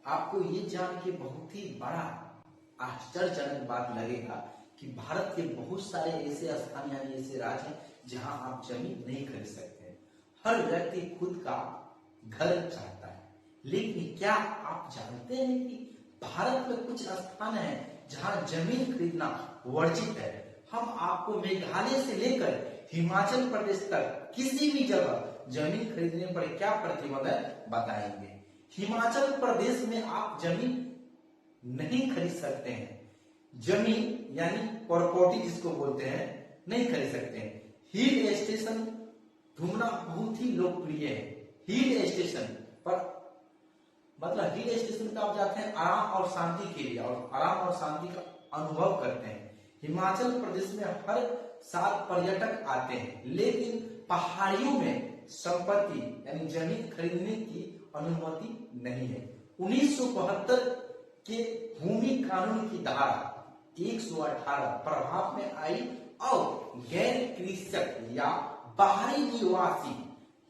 आपको ये जान के बहुत ही बड़ा आश्चर्यजनक बात लगेगा कि भारत के बहुत सारे ऐसे स्थान यानी ऐसे राज्य हैं जहां आप जमीन नहीं खरीद सकते। हर व्यक्ति खुद का घर चाहता है, लेकिन क्या आप जानते हैं कि भारत में कुछ स्थान है जहां जमीन खरीदना वर्जित है। हम आपको मेघालय से लेकर हिमाचल प्रदेश तक किसी भी जगह जमीन खरीदने पर क्या प्रतिबंध है बताएंगे। हिमाचल प्रदेश में आप जमीन नहीं खरीद सकते हैं। जमीन यानी प्रॉपर्टी जिसको बोलते हैं नहीं खरीद सकते हैं। हिल स्टेशन घूमना बहुत ही लोकप्रिय है। हिल स्टेशन पर मतलब हिल स्टेशन पे आप जाते हैं आराम और शांति के लिए और आराम और शांति का अनुभव करते हैं। हिमाचल प्रदेश में हर साल पर्यटक आते हैं, लेकिन पहाड़ियों में संपत्ति यानी जमीन खरीदने की अनुमति नहीं है। 1972 के भूमि कानून की धारा 118 प्रभाव में आई और गैर कृषक या बाहरी निवासी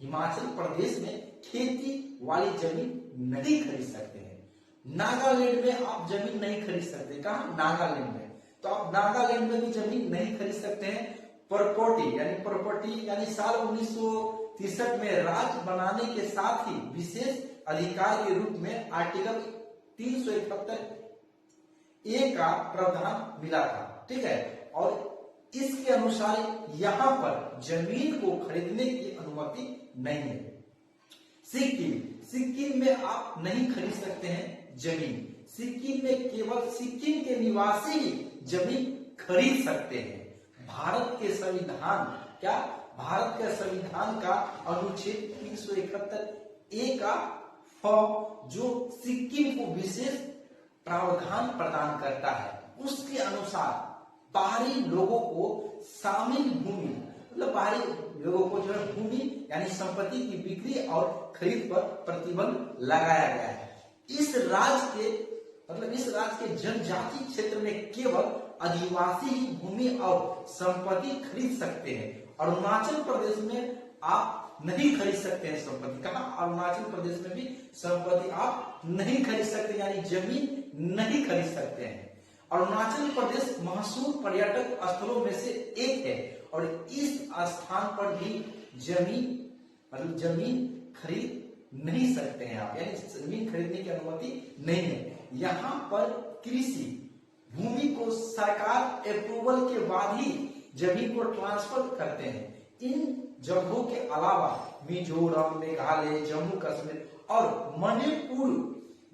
हिमाचल प्रदेश में खेती वाली जमीन नहीं खरीद सकते हैं। नागालैंड में आप जमीन नहीं खरीद सकते। कहा? नागालैंड में। तो आप नागालैंड में भी जमीन नहीं खरीद सकते हैं। प्रॉपर्टी यानी साल 1963 में राज्य बनाने के साथ ही विशेष अधिकार के रूप में आर्टिकल 371 ए का प्रावधान मिला था। ठीक है, और इसके अनुसार यहाँ पर जमीन को खरीदने की अनुमति नहीं है। सिक्किम में आप नहीं खरीद सकते हैं जमीन। सिक्किम में केवल सिक्किम के निवासी ही जमीन खरीद सकते हैं। भारत के संविधान का अनुच्छेद 371 ए का जो सिक्किम को विशेष प्रावधान प्रदान करता है, उसके अनुसार बाहरी लोगों को शामिल भूमि मतलब बाहरी लोगों को जो है भूमि यानी संपत्ति की बिक्री और खरीद पर प्रतिबंध लगाया गया है। इस राज्य के जनजाति क्षेत्र में केवल आदिवासी ही भूमि और संपत्ति खरीद सकते हैं। अरुणाचल प्रदेश में आप नहीं खरीद सकते हैं संपत्ति। कहा? अरुणाचल प्रदेश में भी संपत्ति आप नहीं खरीद सकते यानी जमीन नहीं खरीद सकते हैं। अरुणाचल प्रदेश मशहूर पर्यटक स्थलों में से एक है और इस स्थान पर भी जमीन खरीद नहीं सकते हैं आप, यानी जमीन खरीदने की अनुमति नहीं है। यहाँ पर कृषि भूमि को सरकार अप्रूवल के बाद ही जमीन को ट्रांसफर करते हैं। इन जगहों के अलावा मिजोरम, मेघालय, जम्मू कश्मीर और मणिपुर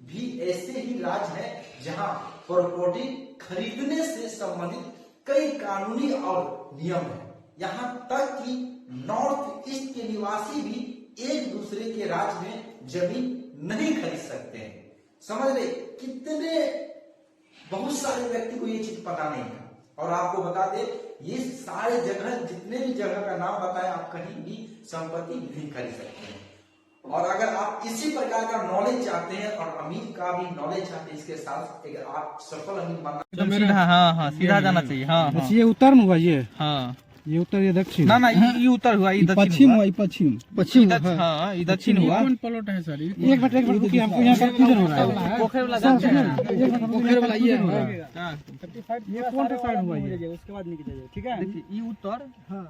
भी ऐसे ही राज्य हैं जहां प्रॉपर्टी खरीदने से संबंधित कई कानूनी और नियम हैं। यहाँ तक कि नॉर्थ ईस्ट के निवासी भी एक दूसरे के राज्य में जमीन नहीं खरीद सकते हैं। समझ रहे कितने बहुत सारे व्यक्ति को ये चीज पता नहीं है। और आपको बता दे ये सारे जगह जितने भी जगह का नाम बताया आप कहीं भी संपत्ति नहीं खरीद सकते हैं। और अगर आप इसी प्रकार का नॉलेज चाहते हैं और अमीर का भी नॉलेज चाहते हैं, इसके साथ अगर आप सफल अमीर बनना हाँ सीधा जाना चाहिए। हाँ ये उत्तर में हुआ ये। हाँ ये उत्तर ये दक्षिण। ना ये उत्तर हुआ, ये पश्चिम हुआ। पश्चिम हाँ ये दक्षिण हुआ। कौन प्लॉट है सर? एक मिनट रुकिए, हमको यहाँ कंफ्यूजन हो रहा है। पोखर वाला जानते हैं? पोखर वाला ये हो रहा है। हाँ ये कौन सा साइड हुआ ये? उसके बाद निकल जाइए। ठीक है, देखिए ये उत्तर, हाँ